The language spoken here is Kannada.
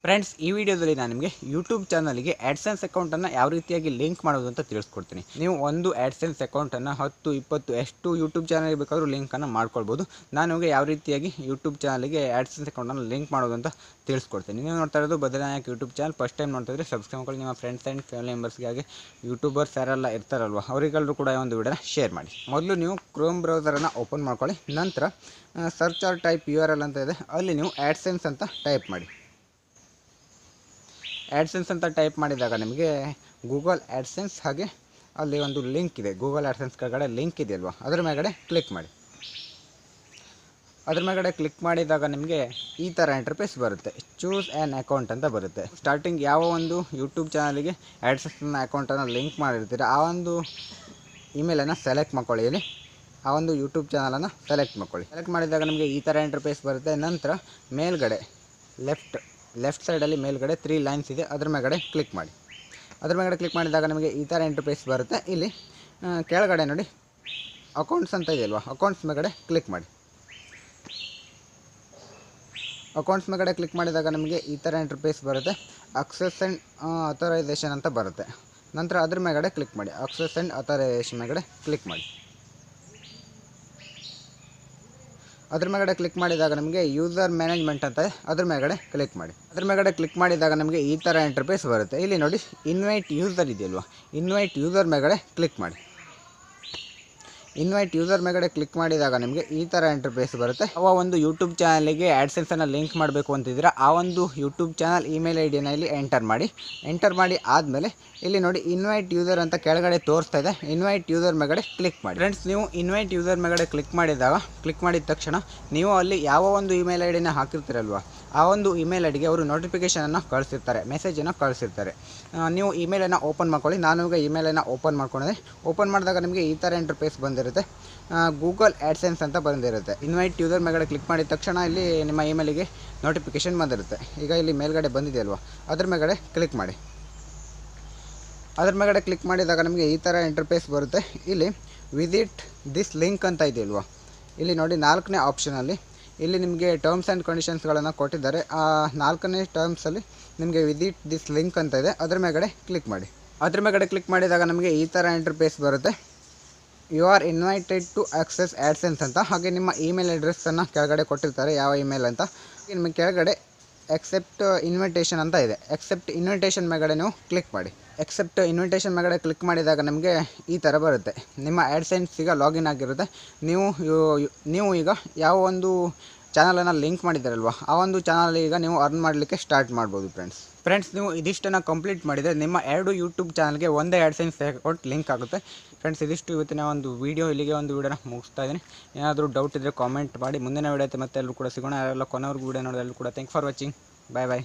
ಫ್ರೆಂಡ್ಸ್, ಈ ವಿಡಿಯೋದಲ್ಲಿ ನಾನು ನಿಮಗೆ ಯೂಟ್ಯೂಬ್ ಚಾನಲ್ಗೆ ಆ್ಯಡ್ಸೆನ್ಸ್ ಅಕೌಂಟನ್ನು ಯಾವ ರೀತಿಯಾಗಿ ಲಿಂಕ್ ಮಾಡೋದು ಅಂತ ತಿಳಿಸ್ಕೊಡ್ತೀನಿ. ನೀವು ಒಂದು ಆ್ಯಡ್ಸೆನ್ಸ್ ಅಕೌಂಟನ್ನು 10, 20 ಎಷ್ಟು ಯೂಟ್ಯೂಬ್ ಚಾನಲ್ಗೆ ಬೇಕಾದರೂ ಲಿಂಕನ್ನು ಮಾಡ್ಕೊಳ್ಬೋದು. ನಾನು ನಿಮಗೆ ಯಾವ ರೀತಿಯಾಗಿ ಯೂಟ್ಯೂಬ್ ಚಾನಲ್ಗೆ ಆ್ಯಡ್ಸೆನ್ಸ್ ಅಕೌಂಟನ್ನು ಲಿಂಕ್ ಮಾಡೋದು ಅಂತ ತಿಳಿಸ್ಕೊಡ್ತೀನಿ. ನೀವು ನೋಡ್ತಾ ಇರೋದು ಬದಲಾನಾಯಕ್ ಯೂಟ್ಯೂಬ್ ಚಾನಲ್. ಫಸ್ಟ್ ಟೈಮ್ ನೋಡ್ತಾ ಇದ್ದರೆ ಸಬ್ಸ್ಕ್ರೈಬ್ ಮಾಡಿ. ನಿಮ್ಮ ಫ್ರೆಂಡ್ಸ್ ಆ್ಯಂಡ್ ಫ್ಯಾಮಿಲಿ ಮೆಂಬರ್ಸ್ಗಾಗಿ ಯೂಟ್ಯೂಬರ್ಸ್ ಯಾರೆಲ್ಲ ಇರ್ತಾರಲ್ವ ಅವರಿಗೆಲ್ಲರೂ ಕೂಡ ಒಂದು ವಿಡಿಯೋನ ಶೇರ್ ಮಾಡಿ. ಮೊದಲು ನೀವು ಕ್ರೋಮ್ ಬ್ರೌಸರನ್ನು ಓಪನ್ ಮಾಡ್ಕೊಳ್ಳಿ. ನಂತರ ಸರ್ಚ್ ಆರ್ ಟೈಪ್ URL ಅಂತ ಇದೆ, ಅಲ್ಲಿ ನೀವು ಆ್ಯಡ್ಸೆನ್ಸ್ ಅಂತ ಟೈಪ್ ಮಾಡಿ. ಆ್ಯಡ್ಸೆನ್ಸ್ ಅಂತ ಟೈಪ್ ಮಾಡಿದಾಗ ನಿಮಗೆ ಗೂಗಲ್ ಆ್ಯಡ್ಸೆನ್ಸ್ ಹಾಗೆ ಅಲ್ಲಿ ಒಂದು ಲಿಂಕ್ ಇದೆ. ಗೂಗಲ್ ಆ್ಯಡ್ಸೆನ್ಸ್ ಕೆಳಗಡೆ ಲಿಂಕ್ ಇದೆಯಲ್ವ, ಅದ್ರ ಮೇಲ್ಗಡೆ ಕ್ಲಿಕ್ ಮಾಡಿ. ಅದ್ರ ಮೇಲ್ಗಡೆ ಕ್ಲಿಕ್ ಮಾಡಿದಾಗ ನಿಮಗೆ ಈ ಥರ ಇಂಟರ್ಫೇಸ್ ಬರುತ್ತೆ. ಚೂಸ್ ಆ್ಯನ್ ಅಕೌಂಟ್ ಅಂತ ಬರುತ್ತೆ. ಸ್ಟಾರ್ಟಿಂಗ್ ಯಾವ ಒಂದು ಯೂಟ್ಯೂಬ್ ಚಾನಲ್ಗೆ ಆ್ಯಡ್ಸೆನ್ಸ್ ಅಕೌಂಟನ್ನು ಲಿಂಕ್ ಮಾಡಿರ್ತೀರ ಆ ಒಂದು ಇಮೇಲನ್ನು ಸೆಲೆಕ್ಟ್ ಮಾಡ್ಕೊಳ್ಳಿ. ಇಲ್ಲಿ ಆ ಒಂದು ಯೂಟ್ಯೂಬ್ ಚಾನಲನ್ನು ಸೆಲೆಕ್ಟ್ ಮಾಡ್ಕೊಳ್ಳಿ. ಸೆಲೆಕ್ಟ್ ಮಾಡಿದಾಗ ನಿಮಗೆ ಈ ಥರ ಇಂಟರ್ಫೇಸ್ ಬರುತ್ತೆ. ನಂತರ ಮೇಲ್ಗಡೆ ಲೆಫ್ಟ್ ಸೈಡಲ್ಲಿ ಮೇಲ್ಗಡೆ 3 ಲೈನ್ಸ್ ಇದೆ, ಅದ್ರ ಮೇಲ್ಗಡೆ ಕ್ಲಿಕ್ ಮಾಡಿ. ಅದ್ರ ಮೇಲ್ಗಡೆ ಕ್ಲಿಕ್ ಮಾಡಿದಾಗ ನಿಮಗೆ ಈ ಥರ ಇಂಟರ್ಫೇಸ್ ಬರುತ್ತೆ. ಇಲ್ಲಿ ಕೆಳಗಡೆ ನೋಡಿ ಅಕೌಂಟ್ಸ್ ಅಂತ ಇದೆಯಲ್ವ, ಅಕೌಂಟ್ಸ್ ಮೇಲ್ಗಡೆ ಕ್ಲಿಕ್ ಮಾಡಿ. ಅಕೌಂಟ್ಸ್ ಮೇಲ್ಗಡೆ ಕ್ಲಿಕ್ ಮಾಡಿದಾಗ ನಿಮಗೆ ಈ ಥರ ಇಂಟರ್ಫೇಸ್ ಬರುತ್ತೆ. ಅಕ್ಸೆಸ್ ಆ್ಯಂಡ್ ಅಥರೈಸೇಷನ್ ಅಂತ ಬರುತ್ತೆ. ನಂತರ ಅದ್ರ ಮೇಲ್ಗಡೆ ಕ್ಲಿಕ್ ಮಾಡಿ. ಅಕ್ಸೆಸ್ ಆ್ಯಂಡ್ ಅಥರೈಸೇಷನ್ ಮೇಲ್ಗಡೆ ಕ್ಲಿಕ್ ಮಾಡಿ. ಅದ್ರ ಮೇಲ್ಗಡೆ ಕ್ಲಿಕ್ ಮಾಡಿದಾಗ ನಿಮಗೆ ಯೂಸರ್ ಮ್ಯಾನೇಜ್ಮೆಂಟ್ ಅಂತ ಅದ್ರ ಮೇಲ್ಗಡೆ ಕ್ಲಿಕ್ ಮಾಡಿ. ಅದ್ರ ಮೇಲ್ಗಡೆ ಕ್ಲಿಕ್ ಮಾಡಿದಾಗ ನಮಗೆ ಈ ಥರ ಇಂಟರ್ಫೇಸ್ ಬರುತ್ತೆ. ಇಲ್ಲಿ ನೋಡಿ ಇನ್ವೈಟ್ ಯೂಸರ್ ಇದೆಯಲ್ವ, ಇನ್ವೈಟ್ ಯೂಸರ್ ಮೇಲ್ಗಡೆ ಕ್ಲಿಕ್ ಮಾಡಿ. ಇನ್ವೈಟ್ ಯೂಸರ್ ಮೇಲ್ಗಡೆ ಕ್ಲಿಕ್ ಮಾಡಿದಾಗ ನಿಮಗೆ ಈ ಥರ ಇಂಟರ್ಫೇಸ್ ಬರುತ್ತೆ. ಒಂದು ಯೂಟ್ಯೂಬ್ ಚಾನಲ್ಗೆ ಆ್ಯಡ್ಸೆನ್ಸನ್ನು ಲಿಂಕ್ ಮಾಡಬೇಕು ಅಂತಿದ್ರೆ ಆ ಒಂದು ಯೂಟ್ಯೂಬ್ ಚಾನಲ್ ಇಮೇಲ್ ಐಡಿನ ಇಲ್ಲಿ ಎಂಟರ್ ಮಾಡಿ ಆದಮೇಲೆ ಇಲ್ಲಿ ನೋಡಿ ಇನ್ವೈಟ್ ಯೂಸರ್ ಅಂತ ಕೆಳಗಡೆ ತೋರಿಸ್ತಾ ಇದೆ. ಇನ್ವೈಟ್ ಯೂಸರ್ ಮೇಲ್ಗಡೆ ಕ್ಲಿಕ್ ಮಾಡಿ. ಫ್ರೆಂಡ್ಸ್, ನೀವು ಇನ್ವೈಟ್ ಯೂಸರ್ ಮೇಲ್ಗಡೆ ಕ್ಲಿಕ್ ಮಾಡಿದ ತಕ್ಷಣ ನೀವು ಅಲ್ಲಿ ಯಾವ ಒಂದು ಇಮೇಲ್ ಐಡಿನ ಹಾಕಿರ್ತೀರಲ್ವ ಆ ಒಂದು ಇಮೇಲ್ ಐಡಿಗೆ ಅವರು ನೋಟಿಫಿಕೇಷನನ್ನು ಕಳಿಸಿರ್ತಾರೆ, ಮೆಸೇಜನ್ನು ಕಳಿಸಿರ್ತಾರೆ. ನೀವು ಇಮೇಲನ್ನು ಓಪನ್ ಮಾಡ್ಕೊಳ್ಳಿ. ನಾನು ಈಗ ಇಮೇಲನ್ನು ಓಪನ್ ಮಾಡ್ಕೊಂಡಿದ್ದೆ. ಓಪನ್ ಮಾಡಿದಾಗ ನಿಮಗೆ ಈ ಥರ ಇಂಟರ್ಫೇಸ್ ಬಂದಿರುತ್ತೆ. ಗೂಗಲ್ ಆ್ಯಡ್ಸೆನ್ಸ್ ಅಂತ ಬಂದಿರುತ್ತೆ. ಇನ್ವೈಟ್ ಯೂಸರ್ ಮೇಲ್ಗಡೆ ಕ್ಲಿಕ್ ಮಾಡಿದ ತಕ್ಷಣ ಇಲ್ಲಿ ನಿಮ್ಮ ಇಮೇಲಿಗೆ ನೋಟಿಫಿಕೇಷನ್ ಬಂದಿರುತ್ತೆ. ಈಗ ಇಲ್ಲಿ ಮೇಲ್ಗಡೆ ಬಂದಿದೆಯಲ್ವ, ಅದ್ರ ಮೇಲ್ಗಡೆ ಕ್ಲಿಕ್ ಮಾಡಿ. ಅದ್ರ ಮೇಲ್ಗಡೆ ಕ್ಲಿಕ್ ಮಾಡಿದಾಗ ನಿಮಗೆ ಈ ಥರ ಇಂಟರ್ಫೇಸ್ ಬರುತ್ತೆ. ಇಲ್ಲಿ ವಿಸಿಟ್ ದಿಸ್ ಲಿಂಕ್ ಅಂತ ಇದೆಯಲ್ವ, ಇಲ್ಲಿ ನೋಡಿ 4ನೇ ಆಪ್ಷನಲ್ಲಿ ಇಲ್ಲಿ ನಿಮಗೆ ಟರ್ಮ್ಸ್ ಆ್ಯಂಡ್ ಕಂಡೀಷನ್ಸ್ಗಳನ್ನು ಕೊಟ್ಟಿದ್ದಾರೆ. ಆ 4ನೇ ಟರ್ಮ್ಸಲ್ಲಿ ನಿಮಗೆ ವಿಸಿಟ್ ದಿಸ್ ಲಿಂಕ್ ಅಂತ ಇದೆ, ಅದ್ರ ಮೇಲ್ಗಡೆ ಕ್ಲಿಕ್ ಮಾಡಿ. ಅದ್ರ ಮೇಲ್ಗಡೆ ಕ್ಲಿಕ್ ಮಾಡಿದಾಗ ನಮಗೆ ಈ ಥರ ಇಂಟರ್ಫೇಸ್ ಬರುತ್ತೆ. You are invited to access AdSense ಅಂತ, ಹಾಗೆ ನಿಮ್ಮ ಇಮೇಲ್ ಅಡ್ರೆಸ್ಸನ್ನು ಕೆಳಗಡೆ ಕೊಟ್ಟಿರ್ತಾರೆ, ಯಾವ ಇಮೇಲ್ ಅಂತ. ನಿಮಗೆ ಕೆಳಗಡೆ ಎಕ್ಸೆಪ್ಟ್ ಇನ್ವಿಟೇಷನ್ ಅಂತ ಇದೆ. ಎಕ್ಸೆಪ್ಟ್ ಇನ್ವಿಟೇಷನ್ ಮೇಲ್ಗಡೆ ನೀವು ಕ್ಲಿಕ್ ಮಾಡಿ. ಎಕ್ಸೆಪ್ಟ್ ಇನ್ವಿಟೇಷನ್ ಮೇಲ್ಗಡೆ ಕ್ಲಿಕ್ ಮಾಡಿದಾಗ ನಮಗೆ ಈ ಥರ ಬರುತ್ತೆ. ನಿಮ್ಮ ಆ್ಯಡ್ಸೆನ್ಸ್ ಈಗ ಲಾಗಿನ್ ಆಗಿರುತ್ತೆ. ನೀವು ಈಗ ಯಾವ ಒಂದು ಚಾನಲನ್ನು ಲಿಂಕ್ ಮಾಡಿದ್ದಾರಲ್ವ ಆ ಒಂದು ಚಾನಲ್ ಈಗ ನೀವು ಅರ್ನ್ ಮಾಡಲಿಕ್ಕೆ ಸ್ಟಾರ್ಟ್ ಮಾಡ್ಬೋದು. ಫ್ರೆಂಡ್ಸ್, ನೀವು ಇದಿಷ್ಟನ್ನು ಕಂಪ್ಲೀಟ್ ಮಾಡಿದರೆ ನಿಮ್ಮ 2 ಯೂಟ್ಯೂಬ್ ಚಾನಲ್ಗೆ ಒಂದೇ ಆ್ಯಡ್ಸೆನ್ಸ್ ಅಕೌಂಟ್ ಲಿಂಕ್ ಆಗುತ್ತೆ. ಫ್ರೆಂಡ್ಸ್, ಇದಿಷ್ಟು ಇವತ್ತಿನ ಒಂದು ವೀಡಿಯೋ. ಇಲ್ಲಿಗೆ ಒಂದು ವೀಡಿಯೋನ ಮುಗಿಸ್ತಾ ಇದ್ದೀನಿ. ಏನಾದರೂ ಡೌಟ್ ಇದ್ದರೆ ಕಾಮೆಂಟ್ ಮಾಡಿ. ಮುಂದಿನ ವೀಡಿಯೋ ಮತ್ತೆ ಎಲ್ಲರೂ ಕೂಡ ಸಿಗೋಣ. ಯಾರೆಲ್ಲ ಕೊನೆವರೆಗೂ ವೀಡಿಯೋ ನೋಡೋದು ಎಲ್ಲರೂ ಕೂಡ ಥ್ಯಾಂಕ್ ಫಾರ್ ವಾಚಿಂಗ್. ಬಾಯ್.